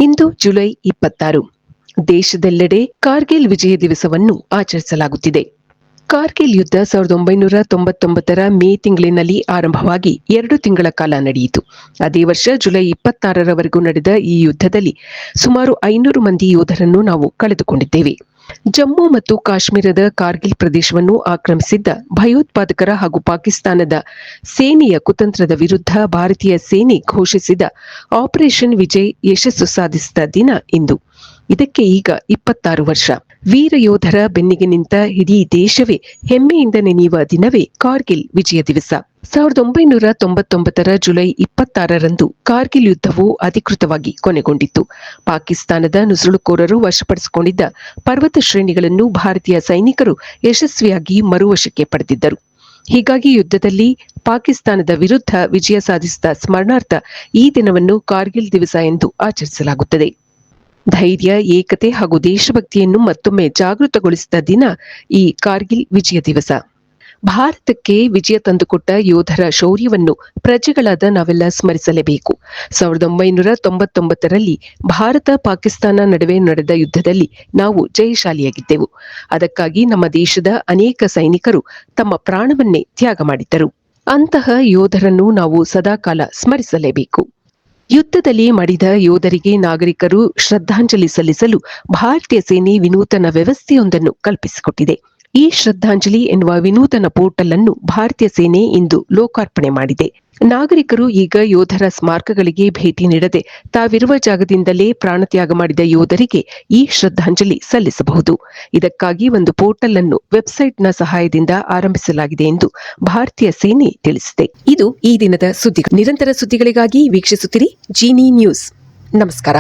ಇಂದು July 26. ದೇಶದೆಲ್ಲೆಡೆ ಕಾರ್ಗಿಲ್ ವಿಜಯ ದಿವಸವನ್ನು ಆಚರಿಸಲಾಗುತ್ತಿದೆ. ಕಾರ್ಗಿಲ್ ಯುದ್ಧ 1999ರ ಮೇ ತಿಂಗಳಿನಲ್ಲಿ ಆರಂಭವಾಗಿ 2 ತಿಂಗಳ ಕಾಲ ನಡೆಯಿತು. ಅದೇ ವರ್ಷ ಜುಲೈ 26ರವರೆಗೂ ನಡೆದ ಈ ಯುದ್ಧದಲ್ಲಿ ಸುಮಾರು 500 ಮಂದಿ ಯೋಧರನ್ನು ನಾವು ಕಳೆದುಕೊಂಡಿದ್ದೇವೆ. ಜಮ್ಮು ಮತ್ತು ಕಾಶ್ಮೀರದ ಕಾರ್ಗಿಲ್ ಪ್ರದೇಶವನ್ನು ಆಕ್ರಮಿಸಿದ್ದ ಭಯೋತ್ಪಾದಕರ ಹಾಗೂ ಪಾಕಿಸ್ತಾನದ ಸೇನೆಯ ಕುತಂತ್ರದ ವಿರುದ್ಧ ಭಾರತೀಯ ಸೇನೆ ಘೋಷಿಸಿದ ಆಪರೇಷನ್ ವಿಜಯ್ ಯಶಸ್ಸು ಸಾಧಿಸಿದ ದಿನ ಇಂದು. ಇದಕ್ಕೆ ಈಗ 26 ವರ್ಷ. ವೀರ ಯೋಧರ ಬೆನ್ನಿಗೆ ನಿಂತ ಇಡೀ ದೇಶವೇ ಹೆಮ್ಮೆಯಿಂದ ನೆನೆಯುವ ದಿನವೇ ಕಾರ್ಗಿಲ್ ವಿಜಯ ದಿವಸ. 1999ರ ಜುಲೈ 26ರಂದು ಕಾರ್ಗಿಲ್ ಯುದ್ಧವು ಅಧಿಕೃತವಾಗಿ ಕೊನೆಗೊಂಡಿತ್ತು. ಪಾಕಿಸ್ತಾನದ ನುಸುಳುಕೋರರು ವಶಪಡಿಸಿಕೊಂಡಿದ್ದ ಪರ್ವತ ಶ್ರೇಣಿಗಳನ್ನು ಭಾರತೀಯ ಸೈನಿಕರು ಯಶಸ್ವಿಯಾಗಿ ಮರುವಶಕ್ಕೆ ಪಡೆದಿದ್ದರು. ಹೀಗಾಗಿ ಯುದ್ಧದಲ್ಲಿ ಪಾಕಿಸ್ತಾನದ ವಿರುದ್ಧ ವಿಜಯ ಸಾಧಿಸಿದ ಸ್ಮರಣಾರ್ಥ ಈ ದಿನವನ್ನು ಕಾರ್ಗಿಲ್ ದಿವಸ ಎಂದು ಆಚರಿಸಲಾಗುತ್ತದೆ. ಧೈರ್ಯ, ಏಕತೆ ಹಾಗೂ ದೇಶಭಕ್ತಿಯನ್ನು ಮತ್ತೊಮ್ಮೆ ಜಾಗೃತಗೊಳಿಸಿದ ದಿನ ಈ ಕಾರ್ಗಿಲ್ ವಿಜಯ ದಿವಸ. ಭಾರತಕ್ಕೆ ವಿಜಯ ತಂದುಕೊಟ್ಟ ಯೋಧರ ಶೌರ್ಯವನ್ನು ಪ್ರಜೆಗಳಾದ ನಾವೆಲ್ಲ ಸ್ಮರಿಸಲೇಬೇಕು. 1999ರಲ್ಲಿ ಭಾರತ ಪಾಕಿಸ್ತಾನ ನಡುವೆ ನಡೆದ ಯುದ್ಧದಲ್ಲಿ ನಾವು ಜಯಶಾಲಿಯಾಗಿದ್ದೆವು. ಅದಕ್ಕಾಗಿ ನಮ್ಮ ದೇಶದ ಅನೇಕ ಸೈನಿಕರು ತಮ್ಮ ಪ್ರಾಣವನ್ನೇ ತ್ಯಾಗ ಮಾಡಿದ್ದರು. ಅಂತಹ ಯೋಧರನ್ನು ನಾವು ಸದಾಕಾಲ ಸ್ಮರಿಸಲೇಬೇಕು. ಯುದ್ಧದಲ್ಲಿ ಮಡಿದ ಯೋಧರಿಗೆ ನಾಗರಿಕರು ಶ್ರದ್ಧಾಂಜಲಿ ಸಲ್ಲಿಸಲು ಭಾರತೀಯ ಸೇನೆ ವಿನೂತನ ವ್ಯವಸ್ಥೆಯೊಂದನ್ನು ಕಲ್ಪಿಸಿಕೊಟ್ಟಿದೆ. ಈ ಶ್ರದ್ಧಾಂಜಲಿ ಎನ್ನುವ ವಿನೂತನ ಪೋರ್ಟಲ್ ಅನ್ನು ಭಾರತೀಯ ಸೇನೆ ಇಂದು ಲೋಕಾರ್ಪಣೆ ಮಾಡಿದೆ. ನಾಗರಿಕರು ಈಗ ಯೋಧರ ಸ್ಮಾರಕಗಳಿಗೆ ಭೇಟಿ ನೀಡದೆ ತಾವಿರುವ ಜಾಗದಿಂದಲೇ ಪ್ರಾಣತ್ಯಾಗ ಮಾಡಿದ ಯೋಧರಿಗೆ ಈ ಶ್ರದ್ಧಾಂಜಲಿ ಸಲ್ಲಿಸಬಹುದು. ಇದಕ್ಕಾಗಿ ಒಂದು ಪೋರ್ಟಲ್ ಅನ್ನು ವೆಬ್ಸೈಟ್ನ ಸಹಾಯದಿಂದ ಆರಂಭಿಸಲಾಗಿದೆ ಎಂದು ಭಾರತೀಯ ಸೇನೆ ತಿಳಿಸಿದೆ. ಇದು ಈ ದಿನದ ಸುದ್ದಿ. ನಿರಂತರ ಸುದ್ದಿಗಳಿಗಾಗಿ ವೀಕ್ಷಿಸುತ್ತಿರಿ ಜೀನಿ ನ್ಯೂಸ್. ನಮಸ್ಕಾರ.